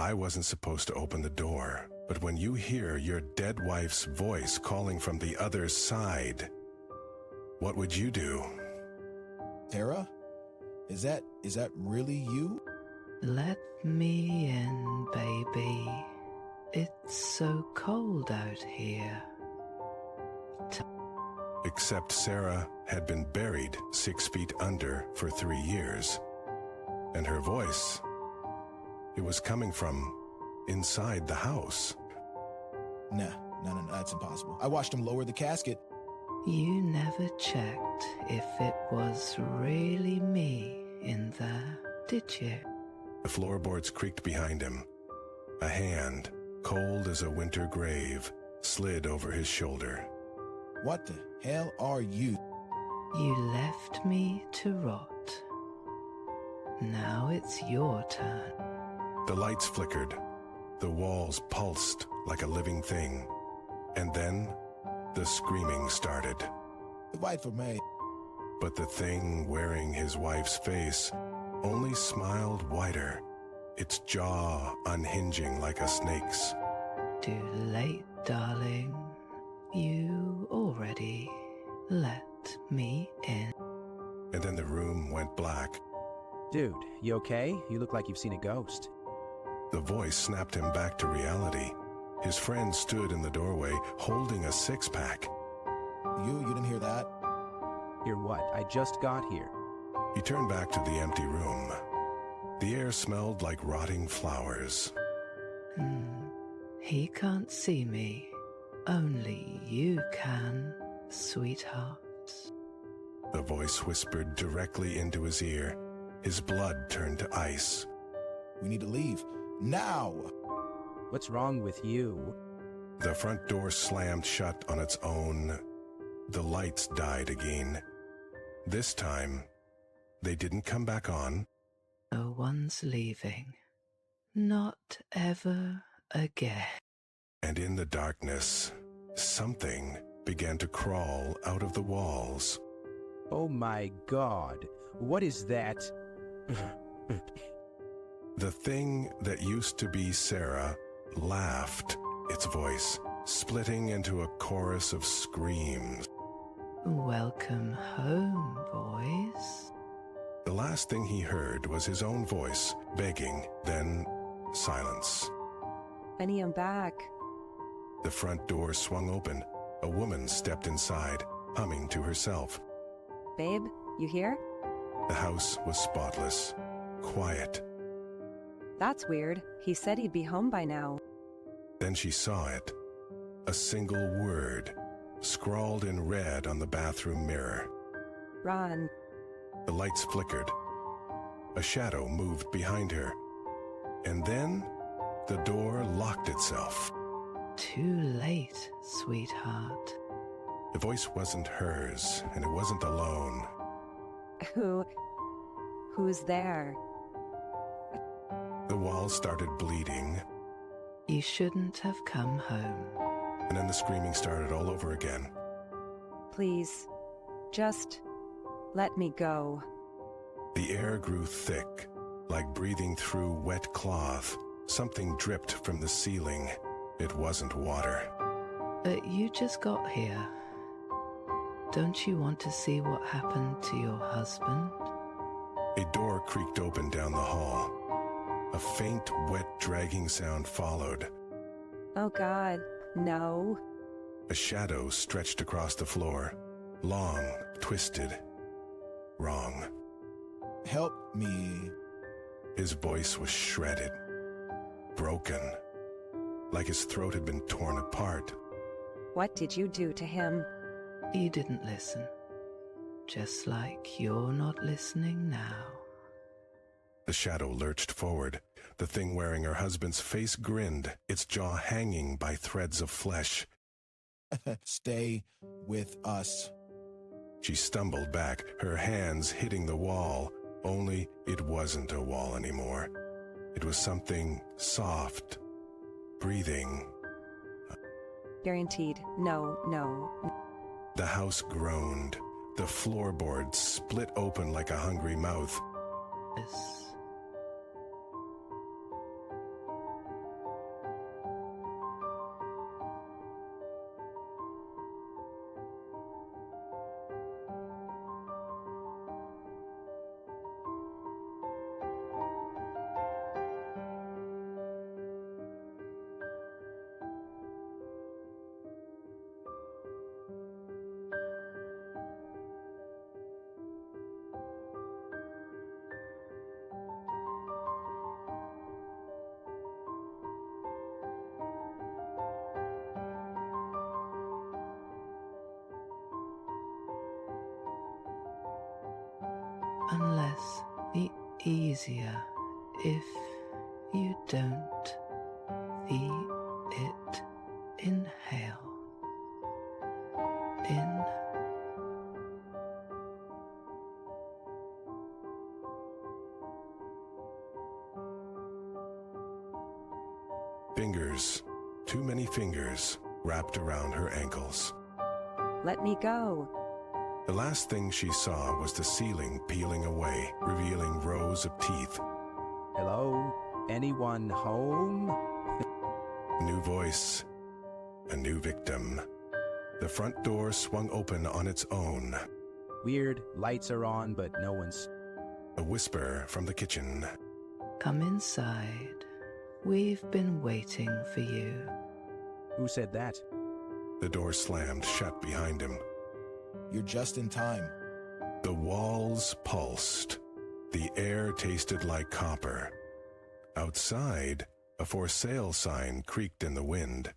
I wasn't supposed to open the door, but when you hear your dead wife's voice calling from the other side, what would you do? Tara? Is that really you? Let me in, baby. It's so cold out here. Except Sarah had been buried 6 feet under for 3 years. And her voice, it was coming from inside the house. Nah, that's impossible. I watched him lower the casket. You never checked if it was really me in there, did you? The floorboards creaked behind him. A hand, cold as a winter grave, slid over his shoulder. What the hell are you? You left me to rot. Now it's your turn. The lights flickered. The walls pulsed like a living thing. And then the screaming started. Wait for me. But the thing wearing his wife's face only smiled wider, its jaw unhinging like a snake's. Too late, darling. You already let me in. And then the room went black. Dude, you okay? You look like you've seen a ghost. The voice snapped him back to reality. His friend stood in the doorway, holding a six-pack. You didn't hear that? Hear what? I just got here. He turned back to the empty room. The air smelled like rotting flowers. He can't see me. Only you can, sweetheart. The voice whispered directly into his ear. His blood turned to ice. We need to leave. Now! What's wrong with you? The front door slammed shut on its own. The lights died again. This time, they didn't come back on. No one's leaving. Not ever again. And in the darkness, something began to crawl out of the walls. Oh my God. What is that? The thing that used to be Sarah laughed, its voice splitting into a chorus of screams. Welcome home, boys. The last thing he heard was his own voice begging, then silence. Benny, I'm back. The front door swung open. A woman stepped inside, humming to herself. Babe, you here? The house was spotless, quiet. That's weird. He said he'd be home by now. Then she saw it. A single word, scrawled in red on the bathroom mirror. Ron. The lights flickered. A shadow moved behind her. And then the door locked itself. Too late, sweetheart. The voice wasn't hers, and it wasn't alone. Who's there? The wall started bleeding. You shouldn't have come home. And then the screaming started all over again. Please, just let me go. The air grew thick, like breathing through wet cloth. Something dripped from the ceiling. It wasn't water. But you just got here. Don't you want to see what happened to your husband? A door creaked open down the hall. A faint, wet, dragging sound followed. Oh God, no. A shadow stretched across the floor. Long, twisted, wrong. Help me. His voice was shredded, broken, like his throat had been torn apart. What did you do to him? You didn't listen. Just like you're not listening now. The shadow lurched forward. The thing wearing her husband's face grinned, its jaw hanging by threads of flesh. Stay with us. She stumbled back, her hands hitting the wall, only it wasn't a wall anymore. It was something soft, breathing. Guaranteed, no. The house groaned. The floorboards split open like a hungry mouth. Yes. unless the easier if you don't feel it. Inhale. In. Fingers, too many fingers, wrapped around her ankles. Let me go. The last thing she saw was the ceiling peeling away, revealing rows of teeth. Hello? Anyone home? A new voice, a new victim. The front door swung open on its own. Weird, lights are on, but no one's... A whisper from the kitchen. Come inside. We've been waiting for you. Who said that? The door slammed shut behind him. You're just in time. The walls pulsed. The air tasted like copper. Outside, a for sale sign creaked in the wind.